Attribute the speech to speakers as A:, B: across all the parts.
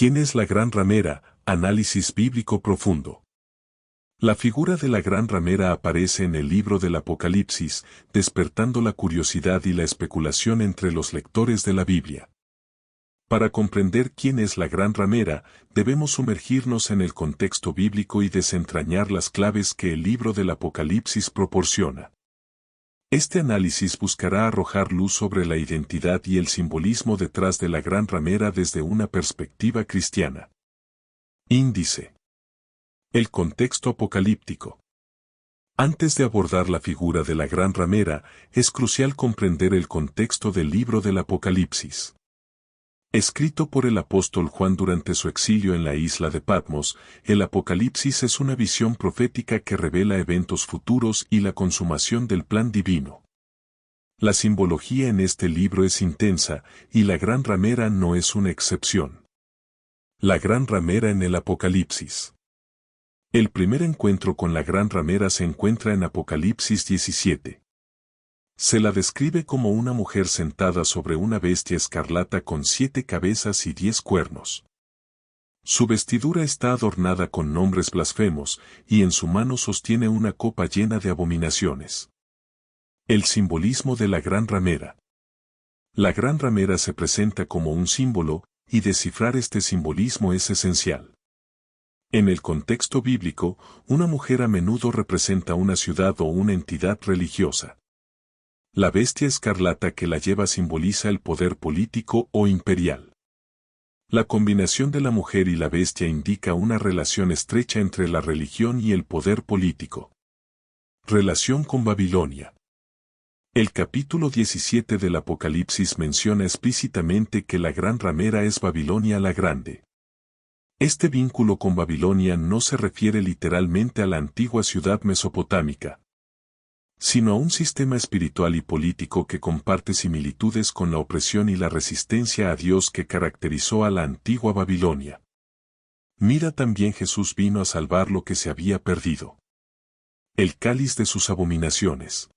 A: ¿Quién es la gran ramera? Análisis bíblico profundo. La figura de la gran ramera aparece en el libro del Apocalipsis, despertando la curiosidad y la especulación entre los lectores de la Biblia. Para comprender quién es la gran ramera, debemos sumergirnos en el contexto bíblico y desentrañar las claves que el libro del Apocalipsis proporciona. Este análisis buscará arrojar luz sobre la identidad y el simbolismo detrás de la gran ramera desde una perspectiva cristiana. Índice. El contexto apocalíptico. Antes de abordar la figura de la gran ramera, es crucial comprender el contexto del libro del Apocalipsis. Escrito por el apóstol Juan durante su exilio en la isla de Patmos, el Apocalipsis es una visión profética que revela eventos futuros y la consumación del plan divino. La simbología en este libro es intensa, y la gran ramera no es una excepción. La gran ramera en el Apocalipsis. El primer encuentro con la gran ramera se encuentra en Apocalipsis 17. Se la describe como una mujer sentada sobre una bestia escarlata con 7 cabezas y 10 cuernos. Su vestidura está adornada con nombres blasfemos, y en su mano sostiene una copa llena de abominaciones. El simbolismo de la gran ramera. La gran ramera se presenta como un símbolo, y descifrar este simbolismo es esencial. En el contexto bíblico, una mujer a menudo representa una ciudad o una entidad religiosa. La bestia escarlata que la lleva simboliza el poder político o imperial. La combinación de la mujer y la bestia indica una relación estrecha entre la religión y el poder político. Relación con Babilonia. El capítulo 17 del Apocalipsis menciona explícitamente que la gran ramera es Babilonia la Grande. Este vínculo con Babilonia no se refiere literalmente a la antigua ciudad mesopotámica, sino a un sistema espiritual y político que comparte similitudes con la opresión y la resistencia a Dios que caracterizó a la antigua Babilonia. Mira, también Jesús vino a salvar lo que se había perdido. El cáliz de sus abominaciones.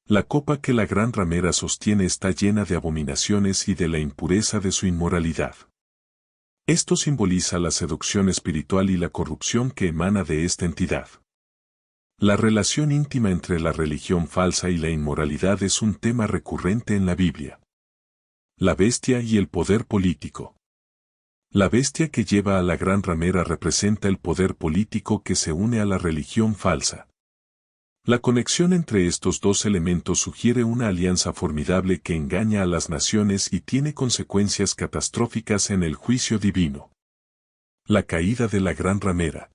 A: La copa que la gran ramera sostiene está llena de abominaciones y de la impureza de su inmoralidad. Esto simboliza la seducción espiritual y la corrupción que emana de esta entidad. La relación íntima entre la religión falsa y la inmoralidad es un tema recurrente en la Biblia. La bestia y el poder político. La bestia que lleva a la gran ramera representa el poder político que se une a la religión falsa. La conexión entre estos dos elementos sugiere una alianza formidable que engaña a las naciones y tiene consecuencias catastróficas en el juicio divino. La caída de la gran ramera.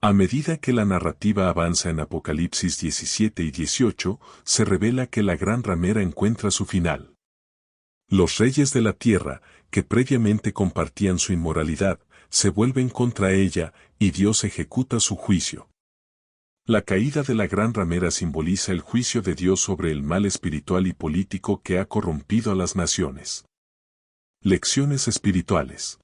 A: A medida que la narrativa avanza en Apocalipsis 17 y 18, se revela que la gran ramera encuentra su final. Los reyes de la tierra, que previamente compartían su inmoralidad, se vuelven contra ella, y Dios ejecuta su juicio. La caída de la gran ramera simboliza el juicio de Dios sobre el mal espiritual y político que ha corrompido a las naciones. Lecciones espirituales.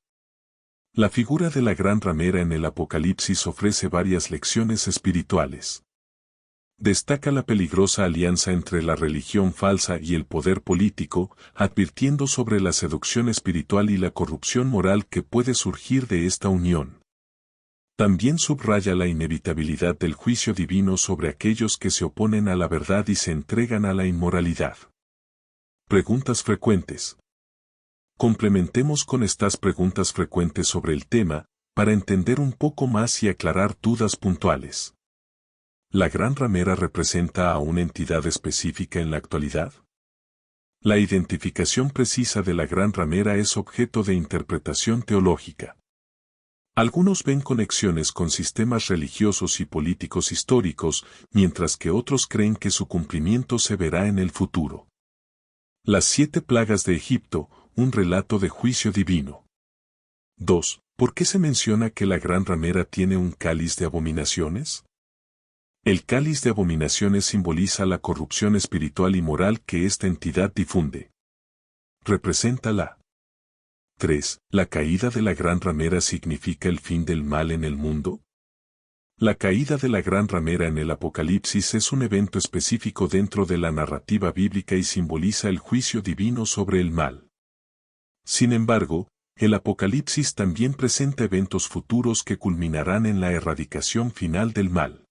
A: La figura de la gran ramera en el Apocalipsis ofrece varias lecciones espirituales. Destaca la peligrosa alianza entre la religión falsa y el poder político, advirtiendo sobre la seducción espiritual y la corrupción moral que puede surgir de esta unión. También subraya la inevitabilidad del juicio divino sobre aquellos que se oponen a la verdad y se entregan a la inmoralidad. Preguntas frecuentes. Complementemos con estas preguntas frecuentes sobre el tema, para entender un poco más y aclarar dudas puntuales. ¿La gran ramera representa a una entidad específica en la actualidad? La identificación precisa de la gran ramera es objeto de interpretación teológica. Algunos ven conexiones con sistemas religiosos y políticos históricos, mientras que otros creen que su cumplimiento se verá en el futuro. Las 7 plagas de Egipto, un relato de juicio divino. 2. ¿Por qué se menciona que la gran ramera tiene un cáliz de abominaciones? El cáliz de abominaciones simboliza la corrupción espiritual y moral que esta entidad difunde. Representa la 3. ¿La caída de la gran ramera significa el fin del mal en el mundo? La caída de la gran ramera en el Apocalipsis es un evento específico dentro de la narrativa bíblica y simboliza el juicio divino sobre el mal. Sin embargo, el Apocalipsis también presenta eventos futuros que culminarán en la erradicación final del mal.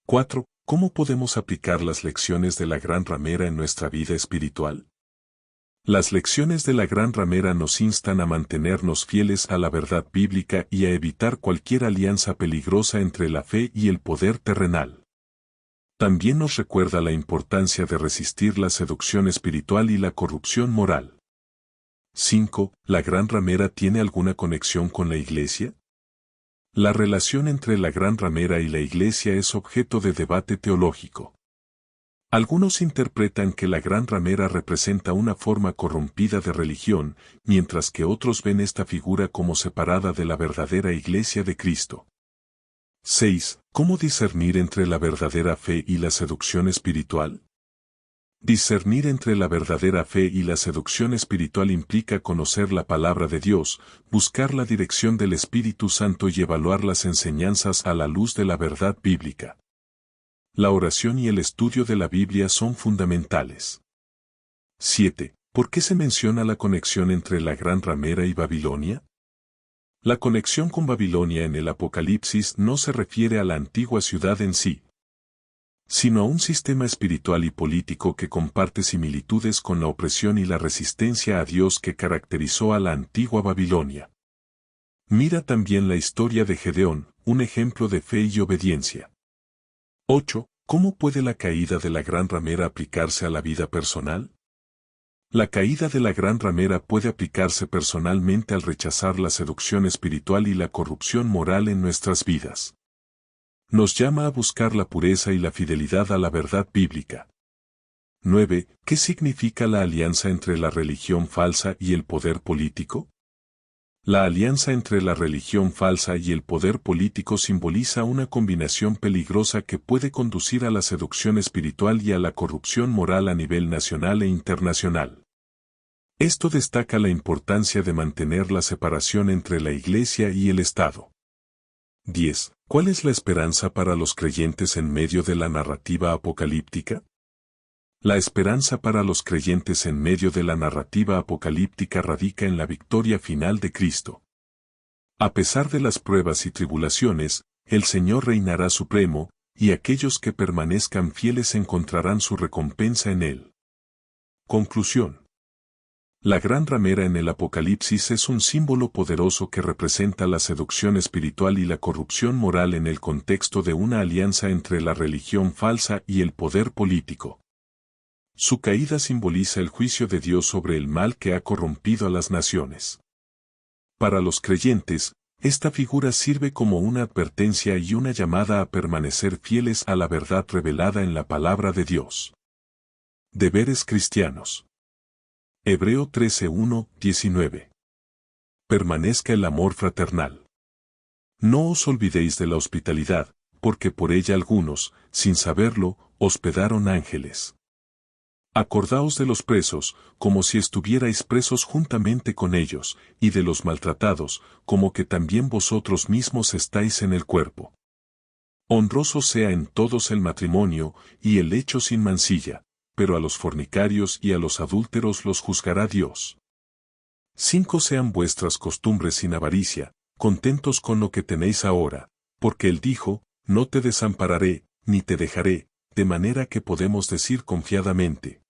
A: 4. ¿Cómo podemos aplicar las lecciones de la Gran Ramera en nuestra vida espiritual? Las lecciones de la Gran Ramera nos instan a mantenernos fieles a la verdad bíblica y a evitar cualquier alianza peligrosa entre la fe y el poder terrenal. También nos recuerda la importancia de resistir la seducción espiritual y la corrupción moral. 5. ¿La Gran Ramera tiene alguna conexión con la Iglesia? La relación entre la Gran Ramera y la Iglesia es objeto de debate teológico. Algunos interpretan que la Gran Ramera representa una forma corrompida de religión, mientras que otros ven esta figura como separada de la verdadera Iglesia de Cristo. 6. ¿Cómo discernir entre la verdadera fe y la seducción espiritual? Discernir entre la verdadera fe y la seducción espiritual implica conocer la palabra de Dios, buscar la dirección del Espíritu Santo y evaluar las enseñanzas a la luz de la verdad bíblica. La oración y el estudio de la Biblia son fundamentales. 7. ¿Por qué se menciona la conexión entre la Gran Ramera y Babilonia? La conexión con Babilonia en el Apocalipsis no se refiere a la antigua ciudad en sí, sino a un sistema espiritual y político que comparte similitudes con la opresión y la resistencia a Dios que caracterizó a la antigua Babilonia. Mira también la historia de Gedeón, un ejemplo de fe y obediencia. 8. ¿Cómo puede la caída de la Gran Ramera aplicarse a la vida personal? La caída de la Gran Ramera puede aplicarse personalmente al rechazar la seducción espiritual y la corrupción moral en nuestras vidas. Nos llama a buscar la pureza y la fidelidad a la verdad bíblica. 9. ¿Qué significa la alianza entre la religión falsa y el poder político? La alianza entre la religión falsa y el poder político simboliza una combinación peligrosa que puede conducir a la seducción espiritual y a la corrupción moral a nivel nacional e internacional. Esto destaca la importancia de mantener la separación entre la Iglesia y el Estado. 10. ¿Cuál es la esperanza para los creyentes en medio de la narrativa apocalíptica? La esperanza para los creyentes en medio de la narrativa apocalíptica radica en la victoria final de Cristo. A pesar de las pruebas y tribulaciones, el Señor reinará supremo, y aquellos que permanezcan fieles encontrarán su recompensa en Él. Conclusión. La Gran Ramera en el Apocalipsis es un símbolo poderoso que representa la seducción espiritual y la corrupción moral en el contexto de una alianza entre la religión falsa y el poder político. Su caída simboliza el juicio de Dios sobre el mal que ha corrompido a las naciones. Para los creyentes, esta figura sirve como una advertencia y una llamada a permanecer fieles a la verdad revelada en la palabra de Dios. Deberes cristianos. Hebreo 13:1-19. Permanezca el amor fraternal. No os olvidéis de la hospitalidad, porque por ella algunos, sin saberlo, hospedaron ángeles. Acordaos de los presos, como si estuvierais presos juntamente con ellos, y de los maltratados, como que también vosotros mismos estáis en el cuerpo. Honroso sea en todos el matrimonio, y el lecho sin mancilla, pero a los fornicarios y a los adúlteros los juzgará Dios. 5. Sean vuestras costumbres sin avaricia, contentos con lo que tenéis ahora, porque Él dijo, no te desampararé, ni te dejaré, de manera que podemos decir confiadamente.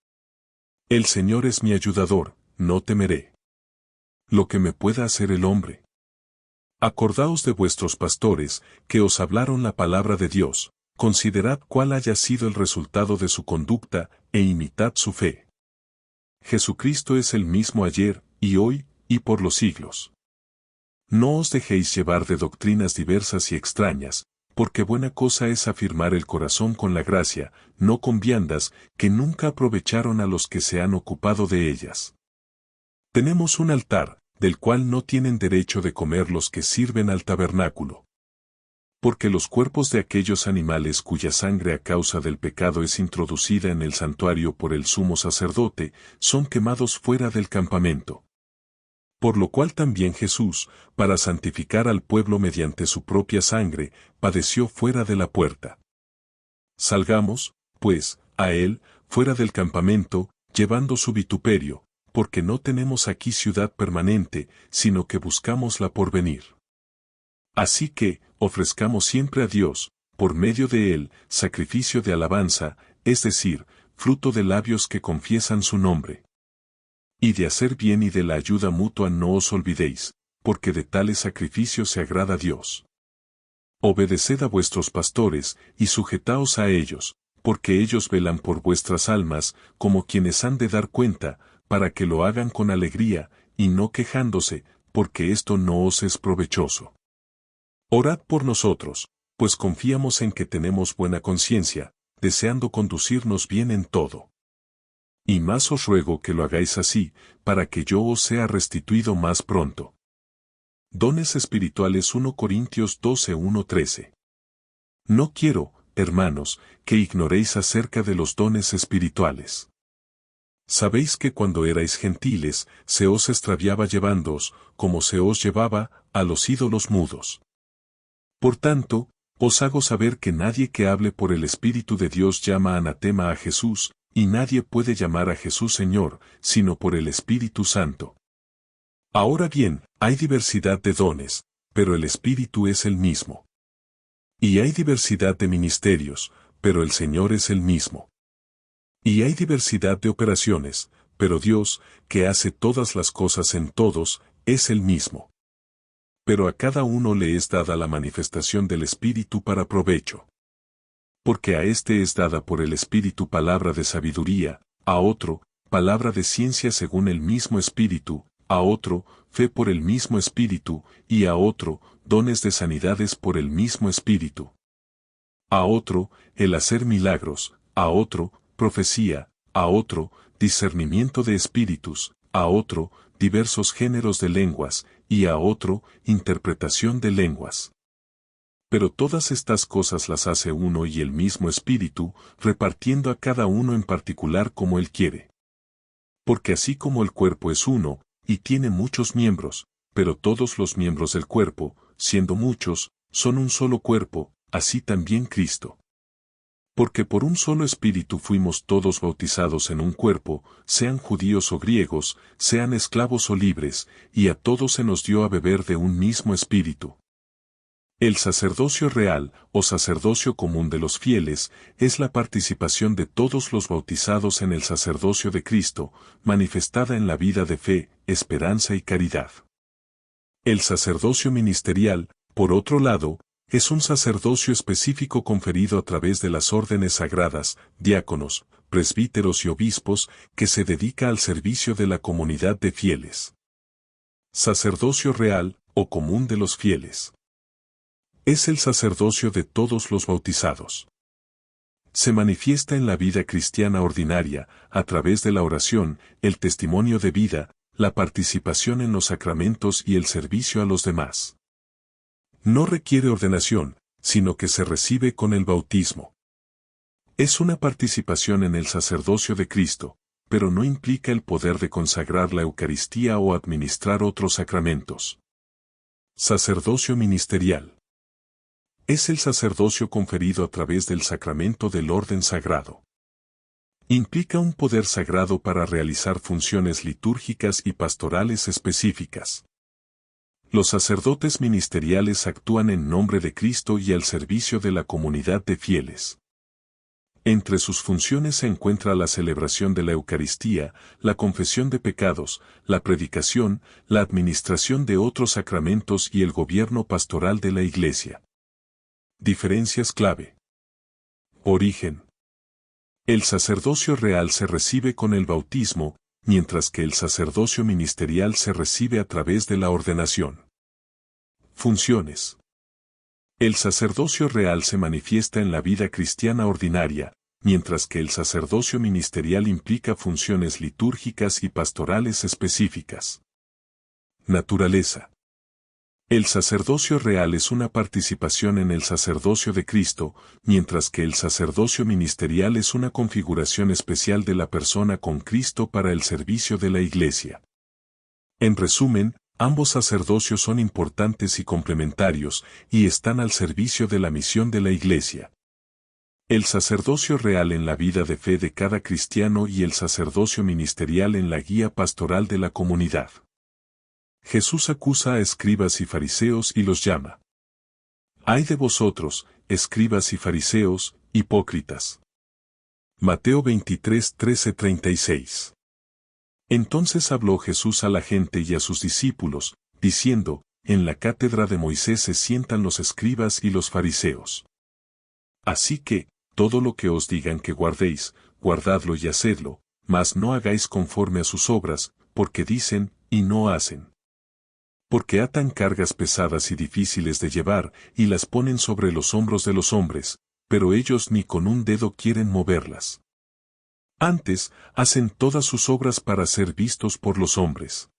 A: El Señor es mi ayudador, no temeré. Lo que me pueda hacer el hombre. Acordaos de vuestros pastores, que os hablaron la palabra de Dios, considerad cuál haya sido el resultado de su conducta, e imitad su fe. Jesucristo es el mismo ayer, y hoy, y por los siglos. No os dejéis llevar de doctrinas diversas y extrañas, porque buena cosa es afirmar el corazón con la gracia, no con viandas, que nunca aprovecharon a los que se han ocupado de ellas. Tenemos un altar, del cual no tienen derecho de comer los que sirven al tabernáculo. Porque los cuerpos de aquellos animales cuya sangre a causa del pecado es introducida en el santuario por el sumo sacerdote, son quemados fuera del campamento. Por lo cual también Jesús, para santificar al pueblo mediante su propia sangre, padeció fuera de la puerta. Salgamos, pues, a Él, fuera del campamento, llevando su vituperio, porque no tenemos aquí ciudad permanente, sino que buscamos la porvenir. Así que, ofrezcamos siempre a Dios, por medio de Él, sacrificio de alabanza, es decir, fruto de labios que confiesan su nombre. Y de hacer bien y de la ayuda mutua no os olvidéis, porque de tales sacrificios se agrada a Dios. Obedeced a vuestros pastores, y sujetaos a ellos, porque ellos velan por vuestras almas, como quienes han de dar cuenta, para que lo hagan con alegría, y no quejándose, porque esto no os es provechoso. Orad por nosotros, pues confiamos en que tenemos buena conciencia, deseando conducirnos bien en todo. Y más os ruego que lo hagáis así, para que yo os sea restituido más pronto. Dones espirituales 1 Corintios 12:1-13. No quiero, hermanos, que ignoréis acerca de los dones espirituales. Sabéis que cuando erais gentiles, se os extraviaba llevándoos, como se os llevaba, a los ídolos mudos. Por tanto, os hago saber que nadie que hable por el Espíritu de Dios llama anatema a Jesús, y nadie puede llamar a Jesús Señor, sino por el Espíritu Santo. Ahora bien, hay diversidad de dones, pero el Espíritu es el mismo. Y hay diversidad de ministerios, pero el Señor es el mismo. Y hay diversidad de operaciones, pero Dios, que hace todas las cosas en todos, es el mismo. Pero a cada uno le es dada la manifestación del Espíritu para provecho. Porque a éste es dada por el Espíritu palabra de sabiduría, a otro, palabra de ciencia según el mismo Espíritu, a otro, fe por el mismo Espíritu, y a otro, dones de sanidades por el mismo Espíritu. A otro, el hacer milagros, a otro, profecía, a otro, discernimiento de espíritus, a otro, diversos géneros de lenguas, y a otro, interpretación de lenguas. Pero todas estas cosas las hace uno y el mismo Espíritu, repartiendo a cada uno en particular como Él quiere. Porque así como el cuerpo es uno, y tiene muchos miembros, pero todos los miembros del cuerpo, siendo muchos, son un solo cuerpo, así también Cristo. Porque por un solo Espíritu fuimos todos bautizados en un cuerpo, sean judíos o griegos, sean esclavos o libres, y a todos se nos dio a beber de un mismo Espíritu. El sacerdocio real, o sacerdocio común de los fieles, es la participación de todos los bautizados en el sacerdocio de Cristo, manifestada en la vida de fe, esperanza y caridad. El sacerdocio ministerial, por otro lado, es un sacerdocio específico conferido a través de las órdenes sagradas, diáconos, presbíteros y obispos, que se dedica al servicio de la comunidad de fieles. Sacerdocio real, o común de los fieles. Es el sacerdocio de todos los bautizados. Se manifiesta en la vida cristiana ordinaria, a través de la oración, el testimonio de vida, la participación en los sacramentos y el servicio a los demás. No requiere ordenación, sino que se recibe con el bautismo. Es una participación en el sacerdocio de Cristo, pero no implica el poder de consagrar la Eucaristía o administrar otros sacramentos. Sacerdocio ministerial. Es el sacerdocio conferido a través del sacramento del orden sagrado. Implica un poder sagrado para realizar funciones litúrgicas y pastorales específicas. Los sacerdotes ministeriales actúan en nombre de Cristo y al servicio de la comunidad de fieles. Entre sus funciones se encuentra la celebración de la Eucaristía, la confesión de pecados, la predicación, la administración de otros sacramentos y el gobierno pastoral de la Iglesia. Diferencias clave. Origen. El sacerdocio real se recibe con el bautismo, mientras que el sacerdocio ministerial se recibe a través de la ordenación. Funciones. El sacerdocio real se manifiesta en la vida cristiana ordinaria, mientras que el sacerdocio ministerial implica funciones litúrgicas y pastorales específicas. Naturaleza. El sacerdocio real es una participación en el sacerdocio de Cristo, mientras que el sacerdocio ministerial es una configuración especial de la persona con Cristo para el servicio de la Iglesia. En resumen, ambos sacerdocios son importantes y complementarios, y están al servicio de la misión de la Iglesia. El sacerdocio real en la vida de fe de cada cristiano y el sacerdocio ministerial en la guía pastoral de la comunidad. Jesús acusa a escribas y fariseos y los llama: ¡ay de vosotros, escribas y fariseos, hipócritas! Mateo 23, 13-36. Entonces habló Jesús a la gente y a sus discípulos, diciendo: en la cátedra de Moisés se sientan los escribas y los fariseos. Así que, todo lo que os digan que guardéis, guardadlo y hacedlo, mas no hagáis conforme a sus obras, porque dicen, y no hacen. Porque atan cargas pesadas y difíciles de llevar, y las ponen sobre los hombros de los hombres, pero ellos ni con un dedo quieren moverlas. Antes, hacen todas sus obras para ser vistos por los hombres.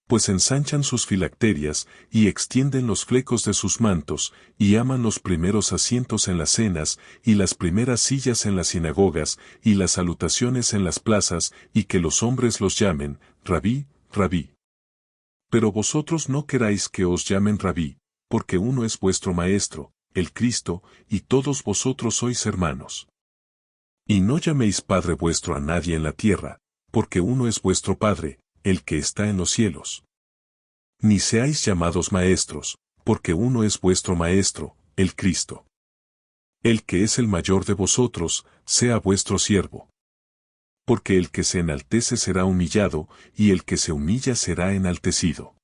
A: Pues ensanchan sus filacterias, y extienden los flecos de sus mantos, y aman los primeros asientos en las cenas, y las primeras sillas en las sinagogas, y las salutaciones en las plazas, y que los hombres los llamen, Rabí, Rabí. Pero vosotros no queráis que os llamen Rabí, porque uno es vuestro Maestro, el Cristo, y todos vosotros sois hermanos. Y no llaméis Padre vuestro a nadie en la tierra, porque uno es vuestro Padre, el que está en los cielos. Ni seáis llamados maestros, porque uno es vuestro Maestro, el Cristo. El que es el mayor de vosotros, sea vuestro siervo. Porque el que se enaltece será humillado, y el que se humilla será enaltecido.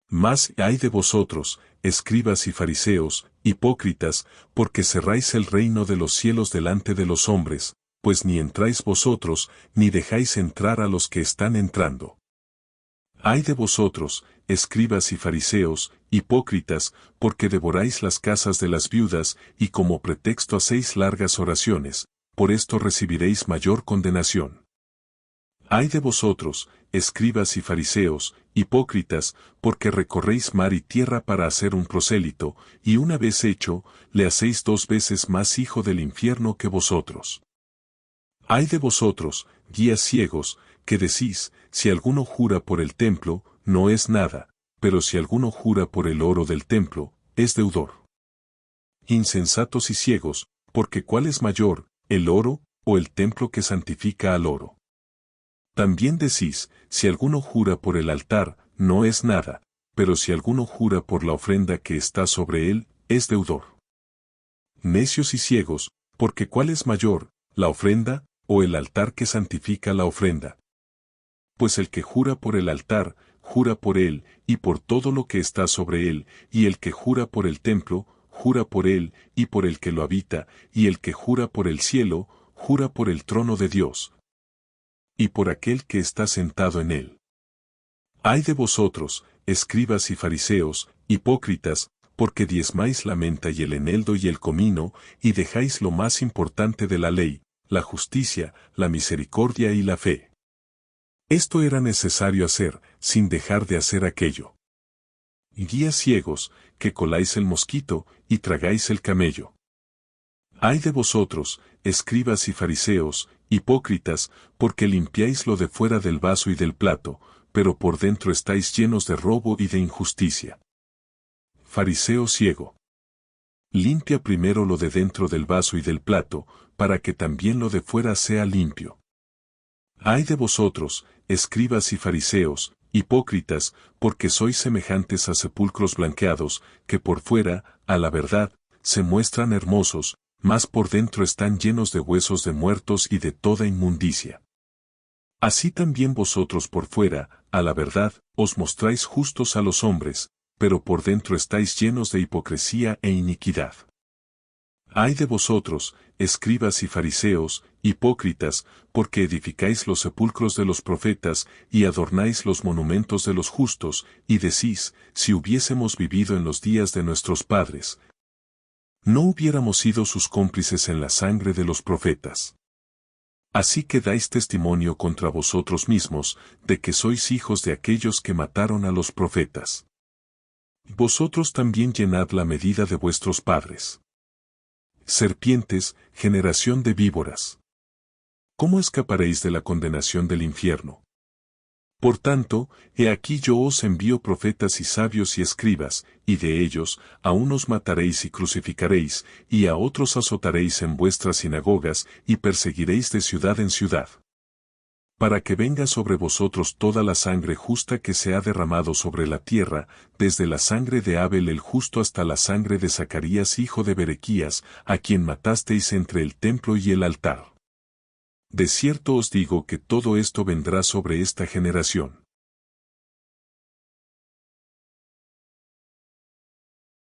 A: Mas ay de vosotros, escribas y fariseos, hipócritas, porque cerráis el reino de los cielos delante de los hombres, pues ni entráis vosotros, ni dejáis entrar a los que están entrando. Ay de vosotros, escribas y fariseos, hipócritas, porque devoráis las casas de las viudas, y como pretexto hacéis largas oraciones, por esto recibiréis mayor condenación. Ay de vosotros, escribas y fariseos, hipócritas, porque recorréis mar y tierra para hacer un prosélito, y una vez hecho, le hacéis 2 veces más hijo del infierno que vosotros. Ay de vosotros, guías ciegos, que decís, si alguno jura por el templo, no es nada, pero si alguno jura por el oro del templo, es deudor. Insensatos y ciegos, porque ¿cuál es mayor, el oro, o el templo que santifica al oro? También decís, si alguno jura por el altar, no es nada, pero si alguno jura por la ofrenda que está sobre él, es deudor. Necios y ciegos, porque ¿cuál es mayor, la ofrenda, o el altar que santifica la ofrenda? Pues el que jura por el altar, jura por él, y por todo lo que está sobre él, y el que jura por el templo, jura por él, y por el que lo habita, y el que jura por el cielo, jura por el trono de Dios, y por aquel que está sentado en él. Ay de vosotros, escribas y fariseos, hipócritas, porque diezmáis la menta y el eneldo y el comino, y dejáis lo más importante de la ley, la justicia, la misericordia y la fe. Esto era necesario hacer, sin dejar de hacer aquello. Guías ciegos, que coláis el mosquito, y tragáis el camello. Ay de vosotros, escribas y fariseos, hipócritas, porque limpiáis lo de fuera del vaso y del plato, pero por dentro estáis llenos de robo y de injusticia. Fariseo ciego. Limpia primero lo de dentro del vaso y del plato, para que también lo de fuera sea limpio. Ay de vosotros, escribas y fariseos, hipócritas, porque sois semejantes a sepulcros blanqueados, que por fuera, a la verdad, se muestran hermosos, mas por dentro están llenos de huesos de muertos y de toda inmundicia. Así también vosotros por fuera, a la verdad, os mostráis justos a los hombres, pero por dentro estáis llenos de hipocresía e iniquidad. Ay de vosotros, escribas y fariseos, hipócritas, porque edificáis los sepulcros de los profetas, y adornáis los monumentos de los justos, y decís, si hubiésemos vivido en los días de nuestros padres, no hubiéramos sido sus cómplices en la sangre de los profetas. Así que dais testimonio contra vosotros mismos, de que sois hijos de aquellos que mataron a los profetas. Vosotros también llenad la medida de vuestros padres. Serpientes, generación de víboras. ¿Cómo escaparéis de la condenación del infierno? Por tanto, he aquí yo os envío profetas y sabios y escribas, y de ellos, a unos mataréis y crucificaréis, y a otros azotaréis en vuestras sinagogas, y perseguiréis de ciudad en ciudad. Para que venga sobre vosotros toda la sangre justa que se ha derramado sobre la tierra, desde la sangre de Abel el justo hasta la sangre de Zacarías hijo de Berequías, a quien matasteis entre el templo y el altar. De cierto os digo que todo esto vendrá sobre esta generación.